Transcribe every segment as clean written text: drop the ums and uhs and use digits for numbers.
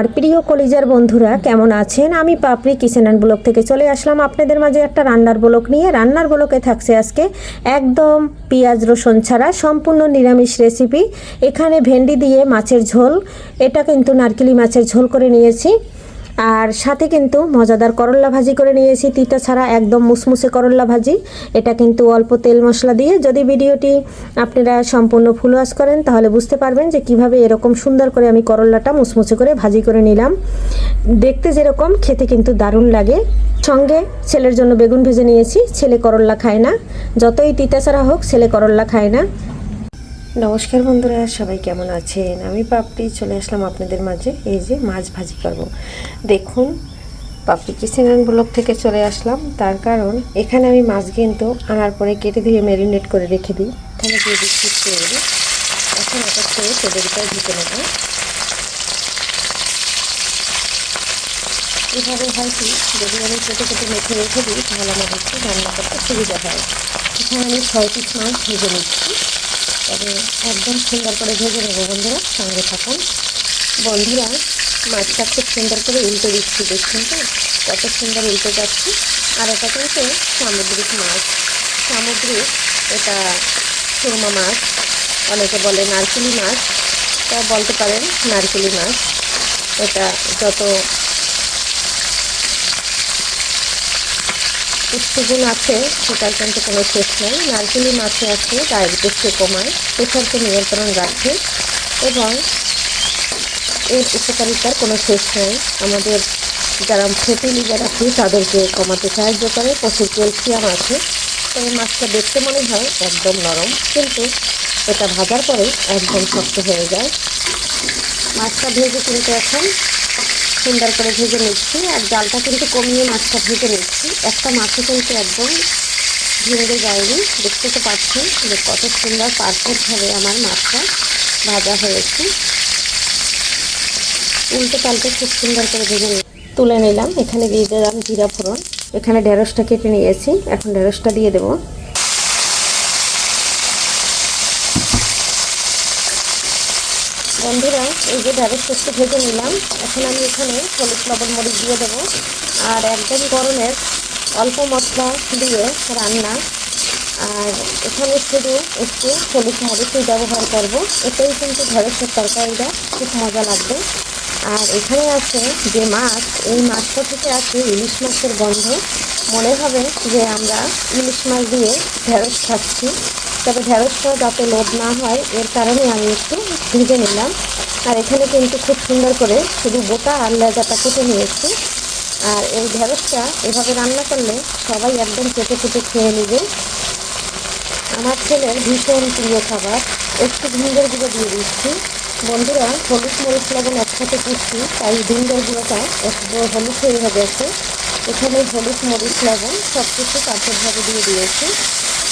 আর প্রিয় কলিজার বন্ধুরা কেমন আছেন? আমি পাপড়ি কিচেন অ্যান্ড ব্লগ থেকে চলে আসলাম আপনাদের মাঝে একটা রান্নার ব্লগ নিয়ে। রান্নার ব্লগে থাকছে আজকে একদম পেঁয়াজ রসুন ছাড়া সম্পূর্ণ নিরামিষ রেসিপি। এখানে ভেন্ডি দিয়ে মাছের ঝোল, এটা কিন্তু নারকেলি মাছের ঝোল করে নিয়েছি। আর সাথে কিন্তু মজাদার করল্লা ভাজি করে নিয়েছি, তিতা ছাড়া একদম মুসমুসে করল্লা ভাজি। এটা কিন্তু অল্প তেল মশলা দিয়ে। যদি ভিডিওটি আপনারা সম্পূর্ণ ফুল ওয়াশ করেন তাহলে বুঝতে পারবেন যে কিভাবে এরকম সুন্দর করে আমি করল্লাটা মুসমুসে করে ভাজি করে নিলাম। দেখতে যেরকম, খেতে কিন্তু দারুণ লাগে। সঙ্গে ছেলের জন্য বেগুন ভেজে নিয়েছি। ছেলে করল্লা খায় না, যতই তিতা ছাড়া হোক ছেলে করল্লা খায় না। নমস্কার বন্ধুরা, সবাই কেমন আছেন? আমি পাপড়ি চলে আসলাম আপনাদের মাঝে। এই যে মাছ ভাজি করব। দেখুন, পাপড়ি কিচেন অ্যান্ড ব্লগ থেকে চলে আসলাম, তার কারণ এখানে আমি মাছ কিন্তু আনার পরে কেটে ধুয়ে ম্যারিনেট করে রেখে দিই। এখানে দিয়ে দিচ্ছি তেল। এখন এটা করে তেলের ভিতরে ঢুকে নেব। এভাবে হয় কি, যদি আমি কেটে কেটে মেখে রেখে দিই তাহলে আমার হচ্ছে রান্না করতে সুবিধা হয়। এখানে আমি 6 পিস মাছ ভেজে নিচ্ছি। তবে একদম সুন্দর করে ভেজে নেবো বন্ধুরা, সঙ্গে থাকুন। বন্ধুরা, মাছটা খুব সুন্দর করে উল্টে দিচ্ছি, দেখছেন তো কত সুন্দর উল্টে যাচ্ছে। আর এটা কিন্তু সামুদ্রিক মাছ, সামুদ্রিক, এটা সুরমা মাছ, অনেকে বলে নারকেলি মাছ, তা বলতে পারেন নারকেলি মাছ। এটা যত পুষ্টিগুণ আছে সেটার কিন্তু কোনো শেষ নেই। নারকেলি মাছে আছে ডায়াবেটিসকে কমায়, প্রেশারকে নিয়ন্ত্রণ রাখে এবং এর উপকারিতার কোনো শেষ নেই। আমাদের যারা ফ্যাটি লিভার আছে তাদেরকে কমাতে সাহায্য করে। প্রচুর ক্যালসিয়াম আছে। তবে মাছটা দেখতে মনে হয় একদম নরম, কিন্তু এটা ভাজার পরে একদম শক্ত হয়ে যায়। মাছটা ভেজে কিন্তু এখন সুন্দর করে ভেজে নিচ্ছি, আর জালটা কিন্তু কমিয়ে মাছটা ভেজে নিচ্ছি। একটা মাছও কিন্তু একদম ভেঙে যায়নি। দেখতে তো পাচ্ছেন যে কত সুন্দর পারফেক্টভাবে আমার মাছটা ভাজা হয়েছে। উল্টে পাল্টে খুব সুন্দর করে ভেজে তুলে নিলাম। এখানে দিয়ে দিলাম জিরা ফোড়ন। এখানে ঢেঁড়সটা কেটে নিয়েছি, এখন ঢেঁড়সটা দিয়ে দেবো। বন্ধুরা, এই যে ঢেঁড়সটা একটু ভেজে নিলাম, এখন আমি এখানে হলুদ লবণ মরিচ দিয়ে দেবো। আর একদম গরমের অল্প মশলা দিয়ে রান্না, আর এখানে শুধু একটু হলুদ মরিচই ব্যবহার করব। এটাই কিন্তু ঢেঁড়সের তরকারিটা খুব মজা লাগবে। আর এখানে আছে যে মাছ, এই মাছটা থেকে আছে ইলিশ মাছের গন্ধ। মনে হবে যে আমরা ইলিশ মাছ দিয়ে ঢেঁড়স খাচ্ছি। তবে ঢেঁড়সটা যাতে লোড না হয় এর কারণে আমি একটু ভেজে নিলাম। আর এখানে কিন্তু খুব সুন্দর করে শুধু বোটা আর লেজাটা কেটে নিয়েছি। আর এই ঢেঁড়সটা এভাবে রান্না করলে সবাই একদম কেটে কেটে খেয়ে নেবে। আমার ছেলের ভীষণ প্রিয় খাবার। একটু ভিনেগার গুঁড়ো দিয়ে দিচ্ছি। বন্ধুরা, হলুদ মরিচ লবণ একসাথে দিচ্ছি, তাই ভিনেগার গুঁড়োটা একটু হলুদ হয়ে গেছে। এখানে হলুদ মরিচ লবণ সব কিছু পারফেক্টভাবে দিয়ে দিয়েছি।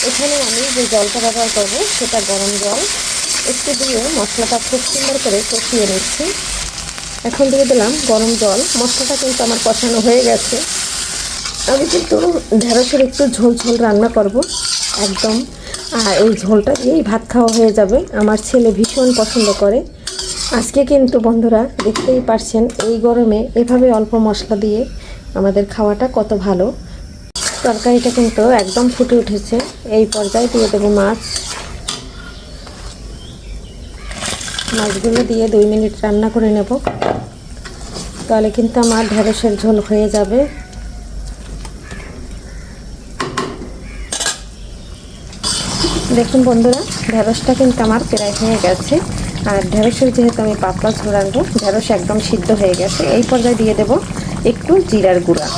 এখানে আমি যে জলটা ব্যবহার করবো সেটা গরম জল একটু দিয়ে মশলাটা খুব সুন্দর করে কষিয়ে নিচ্ছি। এখন দিয়ে দিলাম গরম জল। মশলাটা কিন্তু আমার কষানো হয়ে গেছে। আমি কিন্তু ঢেঁড়সের একটু ঝোল ঝোল রান্না করব একদম। আর এই ঝোলটা দিয়েই ভাত খাওয়া হয়ে যাবে। আমার ছেলে ভীষণ পছন্দ করে। আজকে কিন্তু বন্ধুরা দেখতেই পারছেন এই গরমে এভাবে অল্প মশলা দিয়ে আমাদের খাওয়াটা কত ভালো। তরকারিটা কিন্তু একদম ফুটে উঠেছে। এই পর্যায়ে দিয়ে দেবো মাছ। মাছগুলো দিয়ে 2 মিনিট রান্না করে নেব, তাহলে কিন্তু আমার ঢেঁড়সের ঝোল হয়ে যাবে। দেখুন বন্ধুরা, ঢেঁড়সটা কিন্তু আমার প্রায় হয়ে গেছে। আর ঢেঁড়সের যেহেতু আমি পাতলা ঝোল রাখবো, ঢেঁড়স একদম সিদ্ধ হয়ে গেছে। এই পর্যায়ে দিয়ে দেব একটু জিরার গুঁড়া।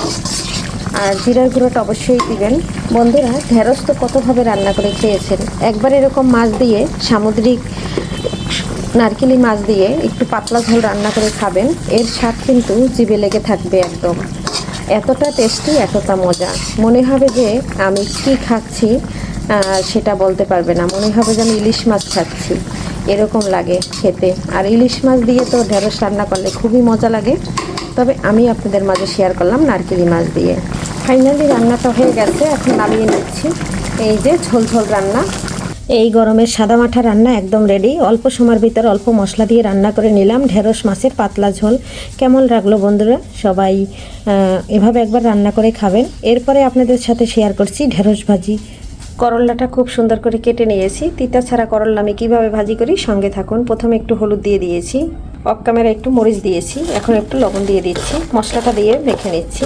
আর জিরার গুঁড়োটা অবশ্যই দিবেন। বন্ধুরা, ঢেঁড়স তো কতভাবে রান্না করে খেয়েছেন। একবার এরকম মাছ দিয়ে, সামুদ্রিক নারকেলি মাছ দিয়ে একটু পাতলা ঝোল রান্না করে খাবেন, এর স্বাদ কিন্তু জিভে লেগে থাকবে একদম। এতটা টেস্টি, এতটা মজা, মনে হবে যে আমি কি খাচ্ছি সেটা বলতে পারবে না। মনে হবে যে আমি ইলিশ মাছ খাচ্ছি, এরকম লাগে খেতে। আর ইলিশ মাছ দিয়ে তো ঢেঁড়স রান্না করলে খুবই মজা লাগে। তবে আমি আপনাদের মাঝে শেয়ার করলাম নারকেলি মাছ দিয়ে। ফাইনালি রান্নাটা হয়ে গেছে, এখন নামিয়ে নিচ্ছি। এই যে ঝোল ঝোল রান্না। এই গরমের সাদামাঠা রান্না একদম রেডি। অল্প সময়ের ভিতর অল্প মশলা দিয়ে রান্না করে নিলাম ঢেঁড়স মাছের পাতলা ঝোল। কেমন লাগলো বন্ধুরা? সবাই এভাবে একবার রান্না করে খাবেন। এরপরে আপনাদের সাথে শেয়ার করছি ঢেঁড়স ভাজি। করল্লাটা খুব সুন্দর করে কেটে নিয়েছি। তিতা ছাড়া করল্লা আমি কীভাবে ভাজি করি সঙ্গে থাকুন। প্রথমে একটু হলুদ দিয়ে দিয়েছি, অফ ক্যামেরা একটু মরিচ দিয়েছি, এখন একটু লবণ দিয়ে দিচ্ছি, মশলাটা দিয়ে মেখে নিচ্ছি।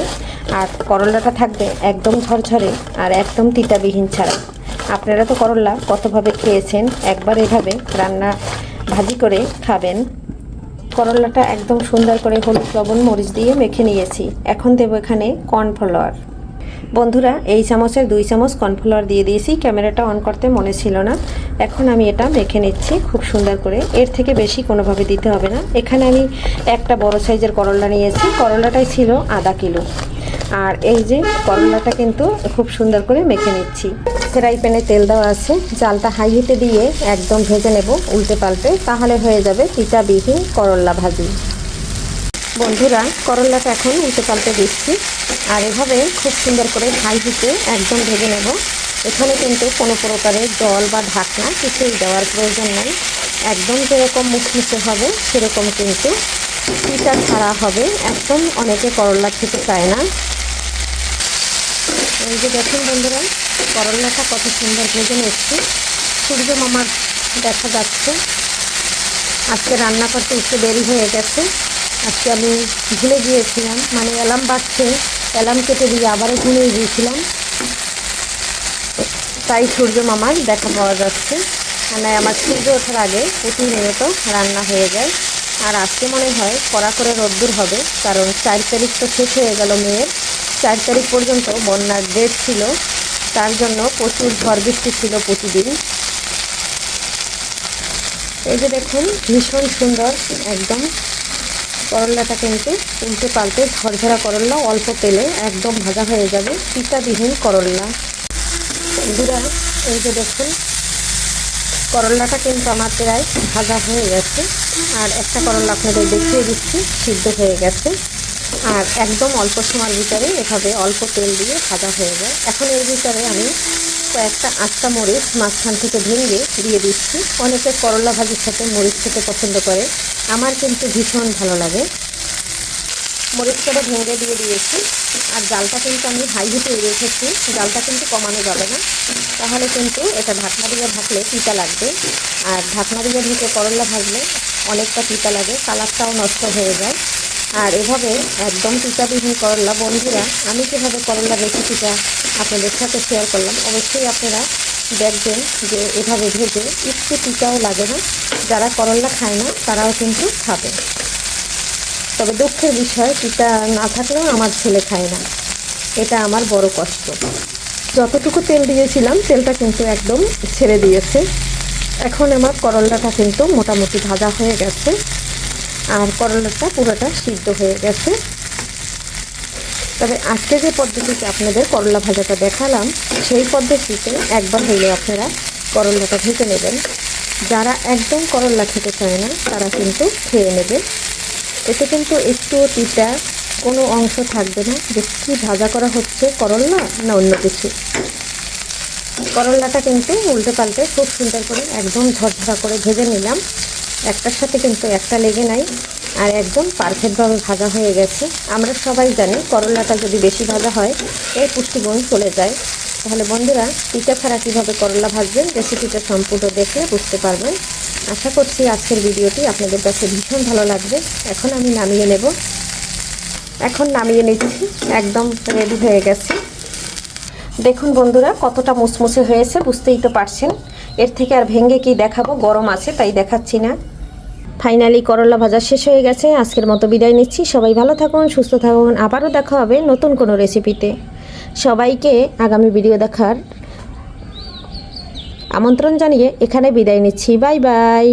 আর করল্লাটা থাকবে একদম ঝরঝরে আর একদম তিতাবিহীন ছাড়া। আপনারা তো করল্লা কতভাবে খেয়েছেন, একবার এভাবে রান্না ভাজি করে খাবেন। করল্লাটা একদম সুন্দর করে হলুদ লবণ মরিচ দিয়ে মেখে নিয়েছি। এখন দেবো এখানে কর্নফ্লাওয়ার। বন্ধুরা, এই চামচের 2 চামচ কর্নফ্লাওয়ার দিয়ে দিয়েছি। ক্যামেরাটা অন করতে মনে ছিল না। এখন আমি এটা মেখে নিচ্ছি খুব সুন্দর করে। এর থেকে বেশি কোনোভাবে দিতে হবে না। এখানে আমি একটা বড় সাইজের করল্লা নিয়েছি। করল্লাটাই ছিল আধা কিলো। আর এই যে করল্লাটা কিন্তু খুব সুন্দর করে মেখে নিচ্ছি। ফ্রাই প্যানে তেল দেওয়া আছে, জালটা হাই হিটে দিয়ে একদম ভেজে নেব উল্টে পাল্টে, তাহলে হয়ে যাবে তিতাবিহীন করল্লা ভাজি। বন্ধুরা, করল্লাটা এখন উল্টে পাল্টে দিচ্ছি আর এভাবে খুব সুন্দর করে হাই হিটে একদম ভেজে নেব। এখানে কিন্তু কোনো প্রকারের জল বা ঢাকনা কিছুই দেওয়ার প্রয়োজন নেই। একদম যেরকম মুখমুখে হবে সেরকম কিন্তু তিতা ছাড়া হবে। একদম অনেকে করল্লা খেতে চায় না। এই যে দেখুন বন্ধুরা, করল্লাটা কত সুন্দর ভেজে নিচ্ছি। সূর্য মামার দেখা যাচ্ছে। আজকে রান্না করতে একটু দেরি হয়ে গেছে। আজকে আমি ভুলে গিয়েছিলাম, মানে অ্যালার্ম বাজছে, অ্যালার্ম কেটে দিয়ে আবারও ঘুমিয়ে গিয়েছিলাম, তাই সূর্য মামার দেখা পাওয়া যাচ্ছে। মানে আমার সূর্য ওঠার আগে প্রতিনিয়ত রান্না হয়ে যায়। আর আজকে মনে হয় কড়া করে রোদ্দুর হবে, কারণ 4 তারিখ তো শেষ হয়ে গেল মেয়ের। 4 তারিখ পর্যন্ত বন্যার ডেট ছিল, তার জন্য প্রচুর ঝড় বৃষ্টি ছিল প্রতিদিন। এই যে দেখুন, ভীষণ সুন্দর একদম করল্লাটা কিন্তু উল্টে পাল্টে ঝরঝরা করল্লা, অল্প তেলে একদম ভাজা হয়ে যাবে তিতাবিহীন করল্লা। বন্ধুরা, এই যে দেখুন, করল্লাটা কিন্তু আমার প্রায় ভাজা হয়ে গেছে। আর একটা করল্লা আপনাদের দেখিয়ে দিচ্ছি, সিদ্ধ হয়ে গেছে। আর একদম অল্প সময়ের ভিতরে এভাবে অল্প তেল দিয়ে ভাজা হয়ে যায়। এখন এর ভিতরে আমি কয়েকটা আস্তা মরিচ মাঝখান থেকে ভেঙে দিয়ে দিচ্ছি। অনেকে করল্লা ভাজির সাথে মরিচ খেতে পছন্দ করে, আমার কিন্তু ভীষণ ভালো লাগে। মরিচটা ভেঙে দিয়ে দিয়েছি। আর জালটা কিন্তু আমি হাই হিটে রেখেছি, জালটা কিন্তু কমানো যাবে না, তাহলে কিন্তু এটা ঢাকনা দিয়ে ঢাকলে তিতা লাগবে। আর ঢাকনা দিয়ে ঢেকে করল্লা ভাজলে অনেকটা তিতা লাগে, কালারটাও নষ্ট হয়ে যায়। আর এভাবে একদম তিতাবিহীন করল্লা। বন্ধুরা, আমি কীভাবে করল্লার রেসিপিটা আপনাদের সাথে শেয়ার করলাম, অবশ্যই আপনারা দেখবেন যে এভাবে ভেজে একটু তিতাও লাগে না। যারা করল্লা খায় না তারাও কিন্তু খাবে। তবে দুঃখের বিষয়, তিতা না থাকলেও আমার ছেলে খায় না, এটা আমার বড় কষ্ট। যতটুকু তেল দিয়েছিলাম তেলটা কিন্তু একদম ছেড়ে দিয়েছে। এখন আমার করল্লাটা কিন্তু মোটামুটি ভাজা হয়ে গেছে আর করল্লাটা পুরোটা সিদ্ধ হয়ে গেছে। তবে আজকে যে পদ্ধতিতে আপনাদের করল্লা ভাজাটা দেখালাম, সেই পদ্ধতিতে একবার হইলে আপনারা করল্লাটা ভেজে নেবেন। যারা একদম করল্লা খেতে চায় না তারা কিন্তু খেয়ে নেবে। এতে কিন্তু একটুও তিতা কোনো অংশ থাকবে না যে কী ভাজা করা হচ্ছে, করল্লা না অন্য কিছু। করল্লাটা কিন্তু উল্টে পাল্টে খুব সুন্দর করে একদম ঝরঝরা করে ভেজে নিলাম। একটার সাথে কিন্তু একটা লেগে নাই আর একদম পারফেক্টভাবে ভাজা হয়ে গেছে। আমরা সবাই জানি করল্লাটা যদি বেশি ভাজা হয় এর পুষ্টিগুণ চলে যায়। তাহলে বন্ধুরা, তিতা ছাড়া কীভাবে করল্লা ভাজবেন রেসিপিটা সম্পূর্ণ দেখলে বুঝতে পারবেন। আশা করছি আজকের ভিডিওটি আপনাদের কাছে ভীষণ ভালো লাগবে। এখন আমি নামিয়ে নেব। এখন নামিয়ে নিচ্ছি, একদম রেডি হয়ে গেছে। দেখুন বন্ধুরা, কতটা মুচমুচে হয়েছে বুঝতেই তো পারছেন। এর থেকে আর ভেঙে কি দেখাবো, গরম আছে তাই দেখাচ্ছি না। ফাইনালি করল্লা ভাজা শেষ হয়ে গেছে। আজকের মতো বিদায় নিচ্ছি। সবাই ভালো থাকুন, সুস্থ থাকুন। আবারও দেখা হবে নতুন কোনো রেসিপিতে। সবাইকে আগামী ভিডিও দেখার আমন্ত্রণ জানিয়ে এখানে বিদায় নিচ্ছি। Bye bye.